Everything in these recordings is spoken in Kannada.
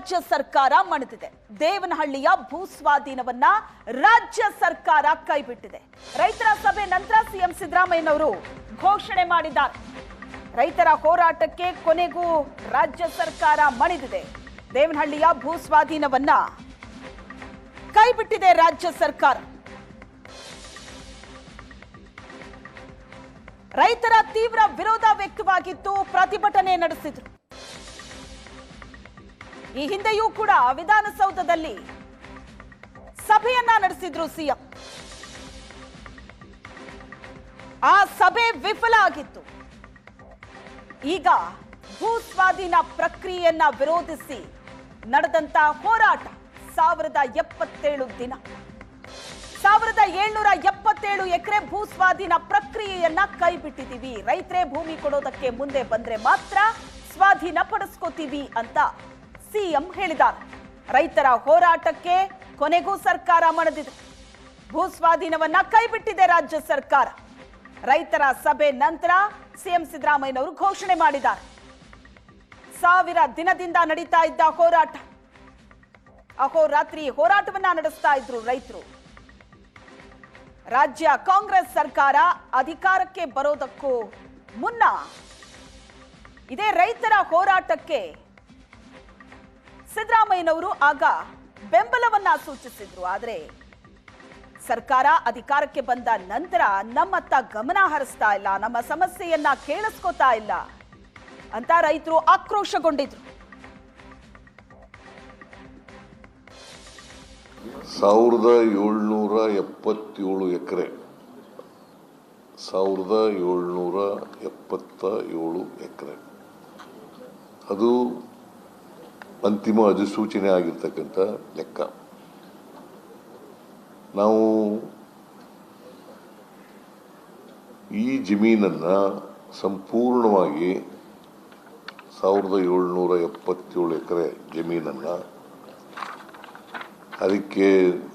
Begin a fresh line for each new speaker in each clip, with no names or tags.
ರಾಜ್ಯ ಸರ್ಕಾರ ಮಣಿದಿದೆ. ದೇವನಹಳ್ಳಿಯ ಭೂಸ್ವಾಧೀನವನ್ನ ರಾಜ್ಯ ಸರ್ಕಾರ ಕೈಬಿಟ್ಟಿದೆ. ರೈತರ ಸಭೆ ನಂತರ ಸಿಎಂ ಸಿದ್ದರಾಮಯ್ಯನವರು ಘೋಷಣೆ ಮಾಡಿದ್ದಾರೆ. ರೈತರ ಹೋರಾಟಕ್ಕೆ ಕೊನೆಗೂ ರಾಜ್ಯ ಸರ್ಕಾರ ಮಣಿದಿದೆ. ದೇವನಹಳ್ಳಿಯ ಭೂಸ್ವಾಧೀನವನ್ನ ಕೈಬಿಟ್ಟಿದೆ ರಾಜ್ಯ ಸರ್ಕಾರ. ರೈತರ ತೀವ್ರ ವಿರೋಧ ವ್ಯಕ್ತವಾಗಿತ್ತು, ಪ್ರತಿಭಟನೆ ನಡೆಸಿದ್ರು. ಈ ಹಿಂದೆಯೂ ಕೂಡ ವಿಧಾನಸೌಧದಲ್ಲಿ ಸಭೆಯನ್ನ ನಡೆಸಿದ್ರು ಸಿಎಂ. ಆ ಸಭೆ ವಿಫಲ ಆಗಿತ್ತು. ಈಗ ಭೂಸ್ವಾಧೀನ ಪ್ರಕ್ರಿಯೆಯನ್ನ ವಿರೋಧಿಸಿ ನಡೆದಂತ ಹೋರಾಟ 1077 ದಿನ, 1777 ಎಕರೆ ಭೂಸ್ವಾಧೀನ ಪ್ರಕ್ರಿಯೆಯನ್ನ ಕೈಬಿಟ್ಟಿದ್ದೀವಿ. ರೈತರೇ ಭೂಮಿ ಕೊಡೋದಕ್ಕೆ ಮುಂದೆ ಬಂದ್ರೆ ಮಾತ್ರ ಸ್ವಾಧೀನ ಪಡಿಸ್ಕೋತೀವಿ ಅಂತ ಸಿಎಂ ಹೇಳಿದ್ದಾರೆ. ರೈತರ ಹೋರಾಟಕ್ಕೆ ಕೊನೆಗೂ ಸರ್ಕಾರ ಮಣಿದಿದೆ. ಭೂಸ್ವಾಧೀನವನ್ನ ಕೈಬಿಟ್ಟಿದೆ ರಾಜ್ಯ ಸರ್ಕಾರ. ರೈತರ ಸಭೆ ನಂತರ ಸಿಎಂ ಸಿದ್ದರಾಮಯ್ಯನವರು ಘೋಷಣೆ ಮಾಡಿದ್ದಾರೆ. 1000 ದಿನದಿಂದ ನಡೀತಾ ಇದ್ದ ಹೋರಾಟ, ಅಹೋರಾತ್ರಿ ಹೋರಾಟವನ್ನ ನಡೆಸ್ತಾ ಇದ್ರು ರೈತರು. ರಾಜ್ಯ ಕಾಂಗ್ರೆಸ್ ಸರ್ಕಾರ ಅಧಿಕಾರಕ್ಕೆ ಬರೋದಕ್ಕೂ ಮುನ್ನ ಇದೇ ರೈತರ ಹೋರಾಟಕ್ಕೆ ಸಿದ್ದರಾಮಯ್ಯನವರು ಆಗ ಬೆಂಬಲವನ್ನ ಸೂಚಿಸಿದ್ರು. ಆದರೆ ಸರ್ಕಾರ ಅಧಿಕಾರಕ್ಕೆ ಬಂದ ನಂತರ ನಮ್ಮತ್ತ ಗಮನ ಹರಿಸ್ತಾ ಇಲ್ಲ, ನಮ್ಮ ಸಮಸ್ಯೆಯನ್ನ ಕೇಳಿಸ್ಕೋತಾ ಇಲ್ಲ ಅಂತ ರೈತರು ಆಕ್ರೋಶಗೊಂಡಿದ್ರು.
1777 ಎಕರೆ 1777 ಎಕರೆ ಅದು ಅಂತಿಮ ಅಧಿಸೂಚನೆ ಆಗಿರ್ತಕ್ಕಂಥ ಲೆಕ್ಕ. ನಾವು ಈ ಜಮೀನನ್ನು ಸಂಪೂರ್ಣವಾಗಿ 1777 ಎಕರೆ ಜಮೀನನ್ನು ಅದಕ್ಕೆ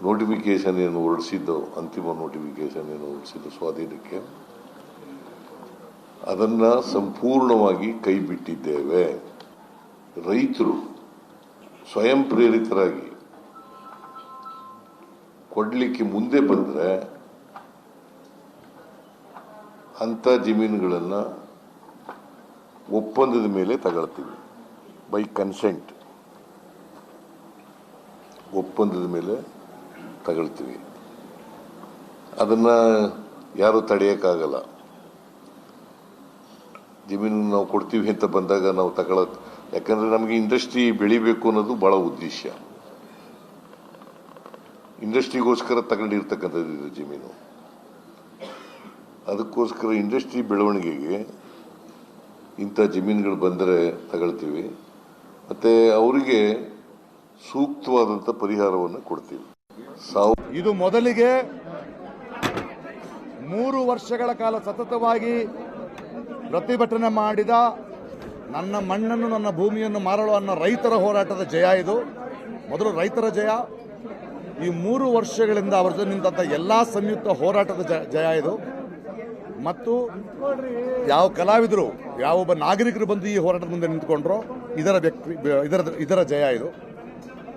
ನೋಟಿಫಿಕೇಶನ್ ಏನು ಹೊರಡಿಸಿದ್ದು, ಅಂತಿಮ ನೋಟಿಫಿಕೇಶನ್ ಏನು ಹೊರಡಿಸಿದ್ದು ಸ್ವಾಧೀನಕ್ಕೆ, ಅದನ್ನು ಸಂಪೂರ್ಣವಾಗಿ ಕೈ ಬಿಟ್ಟಿದ್ದೇವೆ. ರೈತರು ಸ್ವಯಂ ಪ್ರೇರಿತರಾಗಿ ಕೊಡಲಿಕ್ಕೆ ಮುಂದೆ ಬಂದರೆ ಅಂಥ ಜಮೀನುಗಳನ್ನು ಒಪ್ಪಂದದ ಮೇಲೆ ತಗೊಳ್ತೀವಿ. ಬೈ ಕನ್ಸೆಂಟ್ ಒಪ್ಪಂದದ ಮೇಲೆ ತಗೊಳ್ತೀವಿ. ಅದನ್ನು ಯಾರೂ ತಡೆಯೋಕ್ಕಾಗಲ್ಲ. ಜಮೀನು ನಾವು ಕೊಡ್ತೀವಿ ಅಂತ ಬಂದಾಗ ನಾವು ತಗೊಳ್ಳೋದು, ಯಾಕಂದರೆ ನಮಗೆ ಇಂಡಸ್ಟ್ರಿ ಬೆಳಿಬೇಕು ಅನ್ನೋದು ಭಾಳ ಉದ್ದೇಶ. ಇಂಡಸ್ಟ್ರಿಗೋಸ್ಕರ ತಗೊಂಡಿರ್ತಕ್ಕಂಥದ್ದು ಇದು ಜಮೀನು. ಅದಕ್ಕೋಸ್ಕರ ಇಂಡಸ್ಟ್ರಿ ಬೆಳವಣಿಗೆಗೆ ಇಂಥ ಜಮೀನುಗಳು ಬಂದರೆ ತಗೊಳ್ತೀವಿ, ಮತ್ತು ಅವರಿಗೆ ಸೂಕ್ತವಾದಂಥ ಪರಿಹಾರವನ್ನು ಕೊಡ್ತೀವಿ.
ಇದು ಮೊದಲಿಗೆ 3 ವರ್ಷಗಳ ಕಾಲ ಸತತವಾಗಿ ಪ್ರತಿಭಟನೆ ಮಾಡಿದ ನನ್ನ ಮಣ್ಣನ್ನು ನನ್ನ ಭೂಮಿಯನ್ನು ಮಾರಲು ಅನ್ನೋ ರೈತರ ಹೋರಾಟದ ಜಯ. ಇದು ಮೊದಲು ರೈತರ ಜಯ. ಈ 3 ವರ್ಷಗಳಿಂದ ಅವರ ಜೊತೆ ನಿಂತ ಎಲ್ಲ ಸಂಯುಕ್ತ ಹೋರಾಟದ ಜಯ ಇದು. ಮತ್ತು ಯಾವ ಕಲಾವಿದರು, ಯಾವೊಬ್ಬ ನಾಗರಿಕರು ಬಂದು ಈ ಹೋರಾಟದ ಮುಂದೆ ನಿಂತ್ಕೊಂಡ್ರೋ ಇದರ ಜಯ ಇದು.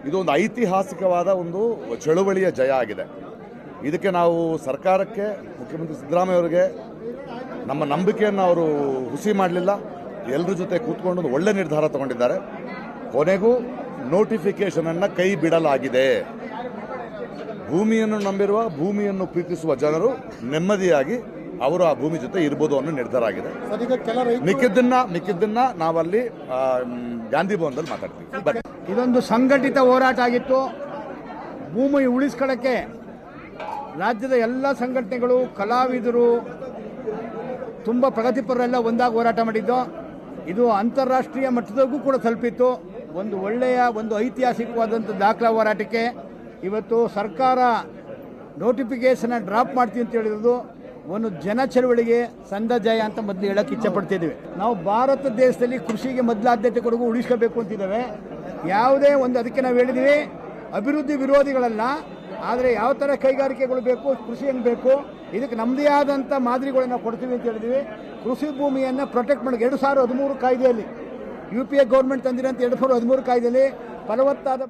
ಇದು ಒಂದು ಐತಿಹಾಸಿಕವಾದ ಒಂದು ಚಳುವಳಿಯ ಜಯ ಆಗಿದೆ. ಇದಕ್ಕೆ ನಾವು ಸರ್ಕಾರಕ್ಕೆ, ಮುಖ್ಯಮಂತ್ರಿ ಸಿದ್ದರಾಮಯ್ಯ ಅವರಿಗೆ ನಮ್ಮ ನಂಬಿಕೆಯನ್ನು ಅವರು ಹುಸಿ ಮಾಡಲಿಲ್ಲ. ಎಲ್ಲರ ಜೊತೆ ಕೂತ್ಕೊಂಡು ಒಂದು ಒಳ್ಳೆ ನಿರ್ಧಾರ ತಗೊಂಡಿದ್ದಾರೆ. ಕೊನೆಗೂ ನೋಟಿಫಿಕೇಶನನ್ನು ಕೈ ಬಿಡಲಾಗಿದೆ. ಭೂಮಿಯನ್ನು ನಂಬಿರುವ, ಭೂಮಿಯನ್ನು ಪ್ರೀತಿಸುವ ಜನರು ನೆಮ್ಮದಿಯಾಗಿ ಅವರು ಆ ಭೂಮಿ ಜೊತೆ ಇರ್ಬೋದು ಅನ್ನೋ ನಿರ್ಧಾರ ಆಗಿದೆ. ಮಿಕ್ಕಿದ್ದನ್ನ ನಾವಲ್ಲಿ ಗಾಂಧಿ ಭವನದಲ್ಲಿ ಮಾತಾಡ್ತೀವಿ.
ಇದೊಂದು ಸಂಘಟಿತ ಹೋರಾಟ ಆಗಿತ್ತು. ಭೂಮಿ ಉಳಿಸ್ಕೊಳ್ಳೋಕ್ಕೆ ರಾಜ್ಯದ ಎಲ್ಲ ಸಂಘಟನೆಗಳು, ಕಲಾವಿದರು, ತುಂಬ ಪ್ರಗತಿಪರರೆಲ್ಲ ಒಂದಾಗಿ ಹೋರಾಟ ಮಾಡಿದ್ದು. ಇದು ಅಂತಾರಾಷ್ಟ್ರೀಯ ಮಟ್ಟದಾಗೂ ಕೂಡ ತಲುಪಿತ್ತು. ಒಂದು ಒಳ್ಳೆಯ, ಒಂದು ಐತಿಹಾಸಿಕವಾದಂಥ ದಾಖಲಾ ಹೋರಾಟಕ್ಕೆ ಇವತ್ತು ಸರ್ಕಾರ ನೋಟಿಫಿಕೇಶನ್ ಡ್ರಾಪ್ ಮಾಡ್ತೀವಿ ಅಂತ ಹೇಳಿರೋದು ಒಂದು ಜನ ಚಳವಳಿಗೆ ಸಂದ ಜಯ ಅಂತ ಮೊದಲು ಹೇಳಕ್ಕೆ ಇಚ್ಛೆಪಡ್ತಿದ್ದೀವಿ. ನಾವು ಭಾರತ ದೇಶದಲ್ಲಿ ಕೃಷಿಗೆ ಮೊದಲು ಆದ್ಯತೆ ಕೊಡಗು ಉಳಿಸ್ಕೋಬೇಕು ಅಂತಿದ್ದೇವೆ. ಯಾವುದೇ ಒಂದು, ಅದಕ್ಕೆ ನಾವು ಹೇಳಿದ್ದೀವಿ ಅಭಿವೃದ್ಧಿ ವಿರೋಧಿಗಳಲ್ಲ, ಆದರೆ ಯಾವ ಥರ ಕೈಗಾರಿಕೆಗಳು ಬೇಕು, ಕೃಷಿ ಹೆಂಗೆ ಬೇಕು, ಇದಕ್ಕೆ ನಮ್ಮದೇ ಆದಂಥ ಮಾದರಿಗಳನ್ನು ಕೊಡ್ತೀವಿ ಅಂತ ಹೇಳಿದ್ವಿ. ಕೃಷಿ ಭೂಮಿಯನ್ನು ಪ್ರೊಟೆಕ್ಟ್ ಮಾಡಿ 2013 ಕಾಯ್ದೆಯಲ್ಲಿ UPA ಗೌರ್ಮೆಂಟ್ ತಂದಿರೋಂಥ 2013 ಕಾಯ್ದೆಯಲ್ಲಿ ಫಲವತ್ತಾದ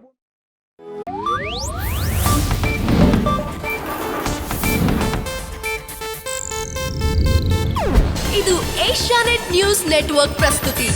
ಇದು ಏಷ್ಯಾನೆಟ್ ನ್ಯೂಸ್ ನೆಟ್ವರ್ಕ್ ಪ್ರಸ್ತುತಿ.